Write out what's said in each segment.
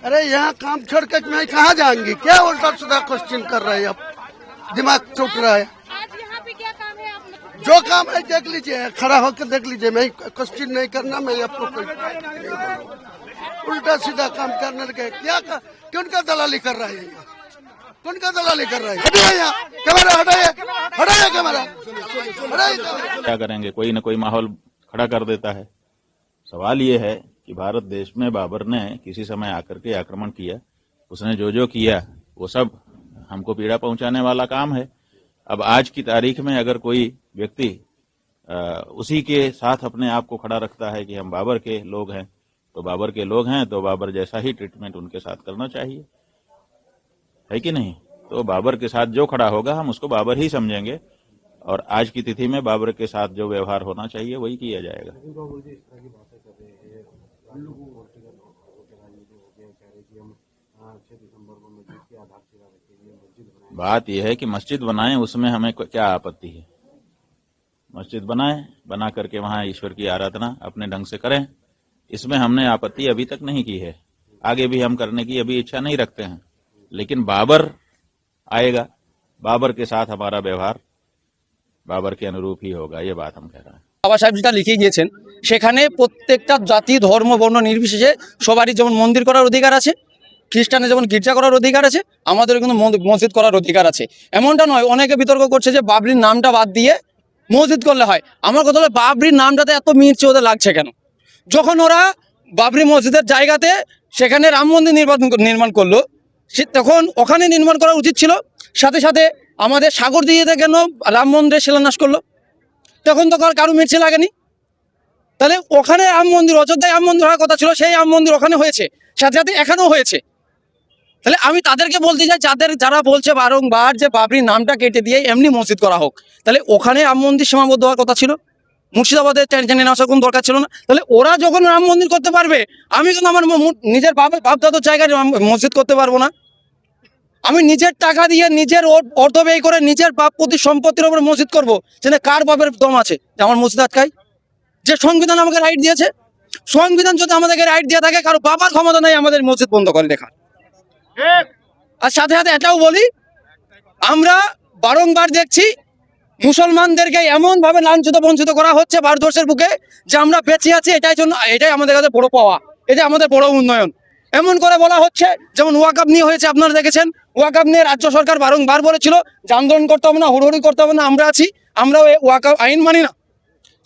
अरे यहाँ काम छोड़ के मैं कहाँ जाऊंगी? क्या उल्टा सीधा क्वेश्चन कर रहे हैं? अब दिमाग चुट रहा है। आज यहाँ पे क्या काम है आप लोग? जो काम है देख लीजिए, खड़ा होकर देख लीजिए। मैं क्वेश्चन नहीं करना, मैं आपको कोई उल्टा सीधा काम करने लगे। कौन का दलाली कर रहा है यहाँ? कौन का दलाली कर रहा है? हटाइए यहाँ कैमरा, हटाइए कैमरा, हटाइए। क्या करेंगे? कोई न कोई माहौल खड़ा कर देता है। सवाल ये है कि भारत देश में बाबर ने किसी समय आकर के आक्रमण किया, उसने जो जो किया वो सब हमको पीड़ा पहुंचाने वाला काम है। अब आज की तारीख में अगर कोई व्यक्ति उसी के साथ अपने आप को खड़ा रखता है कि हम बाबर के लोग हैं, तो बाबर के लोग हैं तो बाबर जैसा ही ट्रीटमेंट उनके साथ करना चाहिए, है कि नहीं? तो बाबर के साथ जो खड़ा होगा हम उसको बाबर ही समझेंगे, और आज की तिथि में बाबर के साथ जो व्यवहार होना चाहिए वही किया जाएगा। बात यह है कि मस्जिद बनाएं, उसमें हमें क्या आपत्ति है? मस्जिद बनाएं, बना करके वहां ईश्वर की आराधना अपने ढंग से करें, इसमें हमने आपत्ति अभी तक नहीं की है। आगे भी हम करने की अभी इच्छा नहीं रखते हैं, लेकिन बाबर आएगा, बाबर के साथ हमारा व्यवहार बाबर के अनुरूप ही होगा, ये बात हम कह रहे हैं। বাবা সাহেব যেটা লিখে গিয়েছেন সেখানে প্রত্যেকটা জাতি ধর্ম বর্ণ নির্বিশেষে সবারই যেমন মন্দির করার অধিকার আছে, খ্রিস্টানের যেমন গির্জা করার অধিকার আছে, আমাদেরও কিন্তু মসজিদ করার অধিকার আছে। এমনটা নয়, অনেকে বিতর্ক করছে যে বাবরির নামটা বাদ দিয়ে মসজিদ করলে হয়। আমার কথা হলো বাবরির নামটাতে এত মির্চে ওদের লাগছে কেন? যখন ওরা বাবরি মসজিদের জায়গাতে সেখানে রাম মন্দির নির্মাণ করলো, তখন ওখানে নির্মাণ করা উচিত ছিল। সাথে সাথে আমাদের সাগর দিঘিতে কেন রাম মন্দিরের শিলান্যাস করলো? তখন তো কারো মির্চে লাগেনি। তাহলে ওখানে রাম মন্দির, অযোধ্যায় রাম মন্দির হওয়ার কথা ছিল, সেই রাম মন্দির ওখানে হয়েছে, সাথে সাথে এখানেও হয়েছে। তাহলে আমি তাদেরকে বলতে চাই, যারা বলছে বারংবার যে বাবরির নামটা কেটে দিয়ে এমনি মসজিদ করা হোক, তাহলে ওখানে রাম মন্দির সীমাবদ্ধ হওয়ার কথা ছিল, মুর্শিদাবাদের টেনে নেওয়ার কোনো দরকার ছিল না। তাহলে ওরা যখন রাম মন্দির করতে পারবে, আমি কিন্তু আমার নিজের বাপদাদার জায়গায় মসজিদ করতে পারবো না? আমি নিজের টাকা দিয়ে, নিজের অর্থ ব্যয় করে, নিজের বাপ প্রতি সম্পত্তির উপরে মসজিদ করবো, সেটা কার বাপের দম আছে যে আমার মসজিদ আটকায়? যে সংবিধান আমাকে রাইট দিয়েছে, সংবিধান যদি আমাদেরকে রাইট দিয়ে থাকে, কারো বাবার ক্ষমতা নেই আমাদের মসজিদ বন্ধ করে দেখা। আর সাথে সাথে এটাও বলি, আমরা বারংবার দেখছি মুসলমানদেরকে এমন ভাবে লাঞ্ছিত বঞ্চিত করা হচ্ছে ভারতবর্ষের বুকে, যে আমরা বেঁচে আছি এটাই আমাদের কাছে বড় পাওয়া, এটাই আমাদের বড় উন্নয়ন। এমন করে বলা হচ্ছে, যেমন ওয়াকআপ নিয়ে হয়েছে, আপনারা দেখেছেন। ওয়াকআপ নিয়ে রাজ্য সরকার বারংবার বলেছিল যে আন্দোলন করতে হবে না, হুড়োহুড়ি করতে হবে না, আমরা আছি, আমরা ওয়াকআপ আইন মানি না।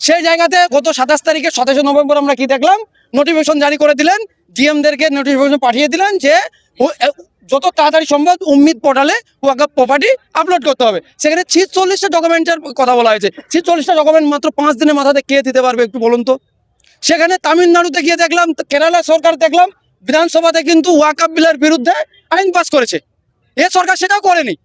সেই জায়গাতে গত 27 তারিখে 27 নভেম্বর আমরা কি দেখলাম? নোটিফিকেশন জারি করে দিলেন, ডিএমদেরকে নোটিফিকেশন পাঠিয়ে দিলেন যে যত তাড়াতাড়ি সম্ভব উম্মিদ পোর্টালে ওয়াকআপ প্রপার্টি আপলোড করতে হবে। সেখানে 46টা ডকুমেন্টের কথা বলা হয়েছে। 46টা ডকুমেন্ট মাত্র 5 দিনের মাথাতে কে দিতে পারবে একটু বলুন তো? সেখানে তামিলনাড়ুতে গিয়ে দেখলাম, কেরালা সরকার দেখলাম বিধানসভাতে কিন্তু ওয়াকআপ বিলের বিরুদ্ধে আইন পাস করেছে। এ সরকার সেটাও করেনি,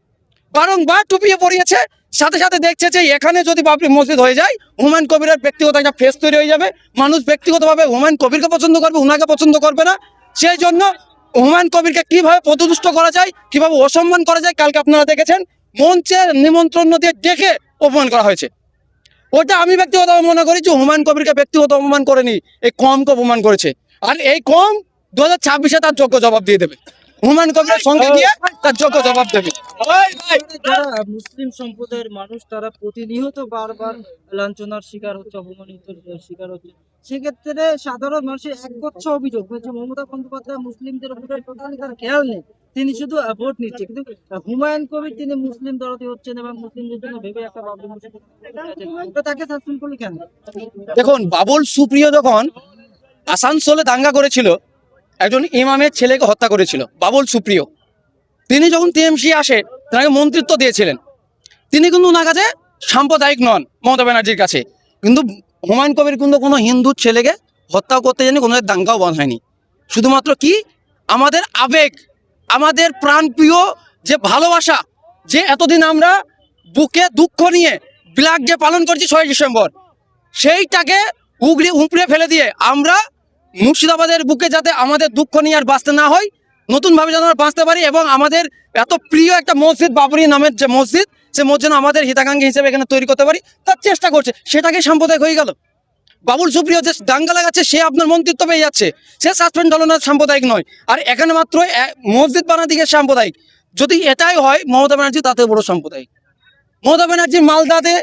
বারংবার টুপিয়ে পড়িয়েছে। সাথে সাথে দেখছে যে এখানে যদি বাবরি মসজিদ হয়ে যায়, হুমায়ুন কবিরের ব্যক্তিগত একটা ফেস তৈরি হয়ে যাবে, মানুষ ব্যক্তিগতভাবে হুমায়ুন কবিরকে পছন্দ করবে, উনাকে পছন্দ করবে না। সেই জন্য হুমায়ুন কবিরকে কিভাবে পদদুষ্ট করা যায়, কিভাবে অসম্মান করা যায়, কালকে আপনারা দেখেছেন মঞ্চের নিমন্ত্রণ দিয়ে ডেকে অপমান করা হয়েছে। ওটা আমি ব্যক্তিগত মনে করি যে হুমায়ুন কবিরকে ব্যক্তিগত অপমান করেনি, এই কমকে অপমান করেছে। আর এই কম 2026-এ তার যোগ্য জবাব দিয়ে দেবে, হুমায়ুন কবিরের সঙ্গে গিয়ে তার যোগ্য জবাব দেবে। যারা মুসলিম সম্প্রদায়ের মানুষ, তারা প্রতিনিয়ত বারবার লাঞ্ছনার শিকার হচ্ছে, অপমানিত শিকার হচ্ছে। সেক্ষেত্রে সাধারণ মানুষের একগুচ্ছ অভিযোগ হচ্ছে, মমতা বন্দ্যোপাধ্যায় মুসলিমদের উপরে টোটালি তার খেয়াল নেই, তিনি শুধু ভোট নিচ্ছে। কিন্তু হুমায়ুন কবির তিনি মুসলিম দরদি হচ্ছেন এবং মুসলিমদের জন্য ভেবে একটা বাবরি মসজিদ, তাকে সাসপেন্ড করলে কেন? দেখুন, বাবুল সুপ্রিয় যখন আসানসোলে দাঙ্গা করেছিল, একজন ইমামের ছেলেকে হত্যা করেছিল বাবুল সুপ্রিয়, তিনি যখন টিএমসি আসে তাকে মন্ত্রিত্ব দিয়েছিলেন। তিনি কিন্তু ওনার কাছে সাম্প্রদায়িক নন, মমতা ব্যানার্জির কাছে। কিন্তু হুমায়ুন কবির কিন্তু কোনো হিন্দু ছেলেকে হত্যা করতে জানি, কোনো দাঙ্গাও বন্ধ হয়নি। শুধুমাত্র কি আমাদের আবেগ, আমাদের প্রাণপ্রিয় যে ভালোবাসা, যে এতদিন আমরা বুকে দুঃখ নিয়ে ব্ল্যাক ডে পালন করছি 6 ডিসেম্বর, সেইটাকে উপড়ে ফেলে দিয়ে আমরা মুর্শিদাবাদের বুকে যাতে আমাদের দুঃখ নিয়ে আর বাঁচতে না হয়, নতুনভাবে যেন আমরা বাঁচতে পারি, এবং আমাদের এত প্রিয় একটা মসজিদ, বাবরি নামের যে মসজিদ, সে মসজিদ আমাদের হিতাকাঙ্ক্ষী হিসেবে এখানে তৈরি করতে পারি, তার চেষ্টা করছে। সেটাকে সাম্প্রদায়িক হয়ে গেল। বাবুল সুপ্রিয় যে দাঙ্গা লাগাচ্ছে সে আপনার মন্ত্রিত্ব পেয়ে যাচ্ছে, সে সাসপেন্ড হলো না, সাম্প্রদায়িক নয়। আর এখানে মাত্র মসজিদ বানাতে গিয়ে সাম্প্রদায়িক। যদি এটাই হয় মমতা ব্যানার্জি তাতে বড় সাম্প্রদায়িক। মমতা ব্যানার্জি মালদাতে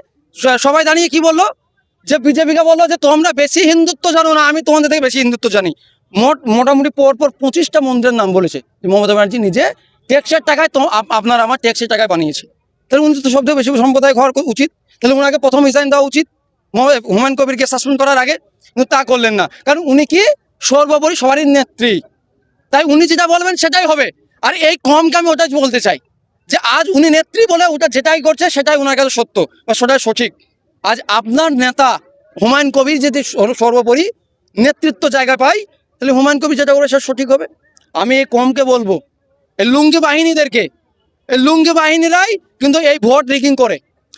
সবাই দাঁড়িয়ে কি বললো, যে বিজেপিকে বললো যে তোমরা বেশি হিন্দুত্ব জানো না, আমি তোমাদের থেকে বেশি হিন্দুত্ব জানি। মোটামুটি পরপর 25টা মন্দিরের নাম বলেছে যে মমতা ব্যানার্জি নিজে ট্যাক্সের টাকায়, তো আপনার আমার ট্যাক্সের টাকায় বানিয়েছে। তাহলে উনি তো সব থেকে বেশি সম্প্রদায়িক হওয়ার উচিত। তাহলে ওনাকে প্রথম রিজাইন দেওয়া উচিত হুমায়ুন কবিরকে সাসপেন্ড করার আগে, কিন্তু তা করলেন না। কারণ উনি কি সর্বোপরি সবারই নেত্রী, তাই উনি যেটা বলবেন সেটাই হবে। আর এই কমকে আমি ওটাই বলতে চাই যে আজ উনি নেত্রী বলে ওটা যেটাই করছে সেটাই ওনার কাছে সত্য বা সেটাই সঠিক। আজ আপনার নেতা হুমায়ুন কবির যদি সর্বোপরি নেতৃত্ব জায়গা পায়, তাহলে হুমায়ুন কবির যেটা করে সেটা সঠিক হবে। আমি এই কমকে বলবো, এই লুঙ্গি বাহিনীদেরকে, এই লুঙ্গি বাহিনীরাই কিন্তু এই ভোট রিগিং করে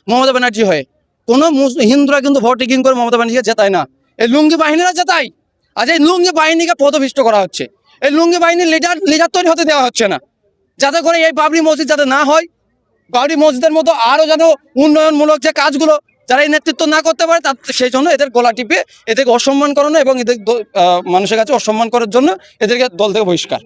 মমতা ব্যানার্জি হয়ে। কোনো হিন্দুরা কিন্তু ভোট রিগিং করে মমতা ব্যানার্জিকে জেতায় না, এই লুঙ্গি বাহিনীরা জেতায়। আজ এই লুঙ্গি বাহিনীকে পদভৃষ্ট করা হচ্ছে, এই লুঙ্গি বাহিনীর লিডার তৈরি হতে দেওয়া হচ্ছে না, যাতে করে এই বাবরি মসজিদ যাতে না হয়, বাবরি মসজিদের মতো আরও যেন উন্নয়নমূলক যে কাজগুলো যারা এই নেতৃত্ব না করতে পারে, তার সেই জন্য এদের গলা টিপে এদেরকে অসম্মান করানো এবং এদের মানুষের কাছে অসম্মান করার জন্য এদেরকে দল থেকে বহিষ্কার।